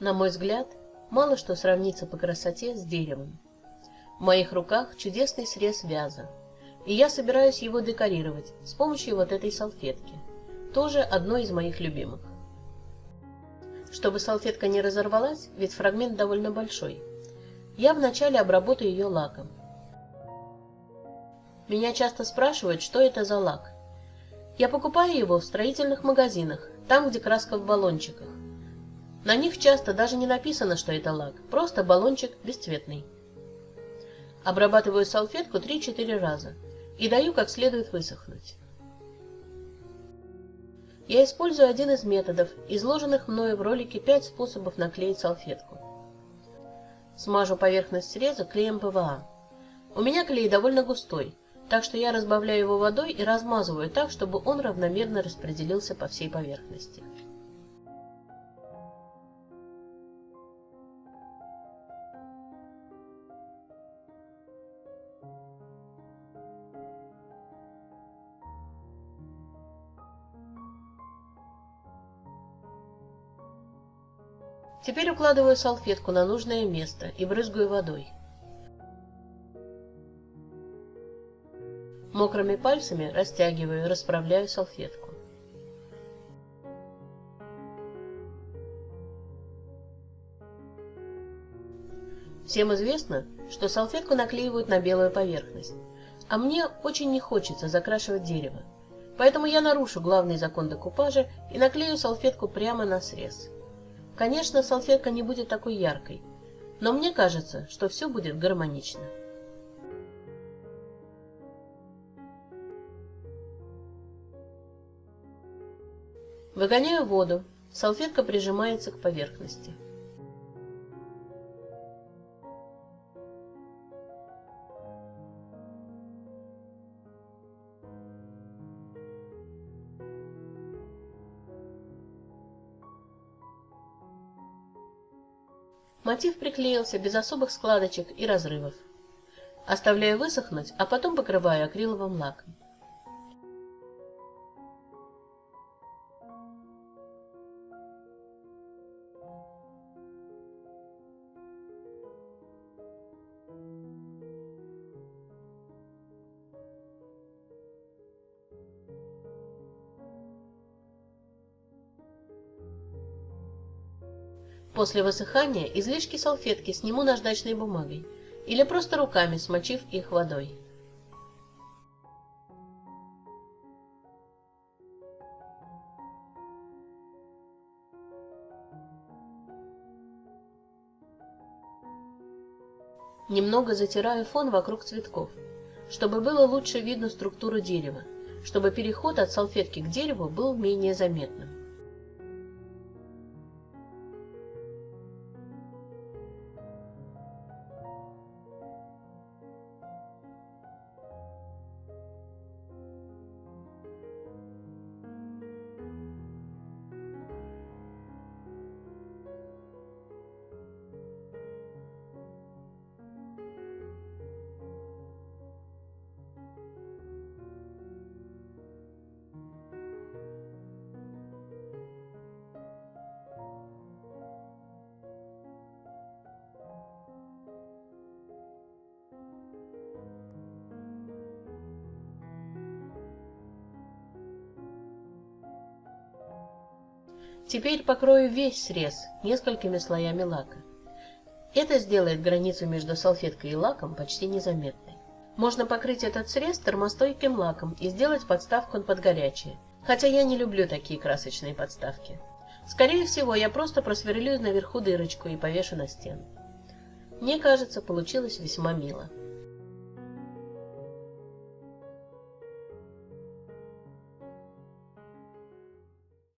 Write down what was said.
На мой взгляд, мало что сравнится по красоте с деревом. В моих руках чудесный срез вяза, и я собираюсь его декорировать с помощью вот этой салфетки, тоже одной из моих любимых. Чтобы салфетка не разорвалась, ведь фрагмент довольно большой, я вначале обработаю ее лаком. Меня часто спрашивают, что это за лак. Я покупаю его в строительных магазинах, там, где краска в баллончиках. На них часто даже не написано, что это лак, просто баллончик бесцветный. Обрабатываю салфетку 3-4 раза и даю как следует высохнуть. Я использую один из методов, изложенных мною в ролике 5 способов наклеить салфетку. Смажу поверхность среза клеем ПВА. У меня клей довольно густой, так что я разбавляю его водой и размазываю так, чтобы он равномерно распределился по всей поверхности. Теперь укладываю салфетку на нужное место и брызгаю водой. Мокрыми пальцами растягиваю и расправляю салфетку. Всем известно, что салфетку наклеивают на белую поверхность, а мне очень не хочется закрашивать дерево, поэтому я нарушу главный закон декупажа и наклею салфетку прямо на срез. Конечно, салфетка не будет такой яркой, но мне кажется, что все будет гармонично. Выгоняю воду, салфетка прижимается к поверхности. Мотив приклеился без особых складочек и разрывов. Оставляю высохнуть, а потом покрываю акриловым лаком. После высыхания излишки салфетки сниму наждачной бумагой или просто руками, смочив их водой. Немного затираю фон вокруг цветков, чтобы было лучше видно структуру дерева, чтобы переход от салфетки к дереву был менее заметным. Теперь покрою весь срез несколькими слоями лака. Это сделает границу между салфеткой и лаком почти незаметной. Можно покрыть этот срез термостойким лаком и сделать подставку под горячее, хотя я не люблю такие красочные подставки. Скорее всего, я просто просверлю наверху дырочку и повешу на стену. Мне кажется, получилось весьма мило.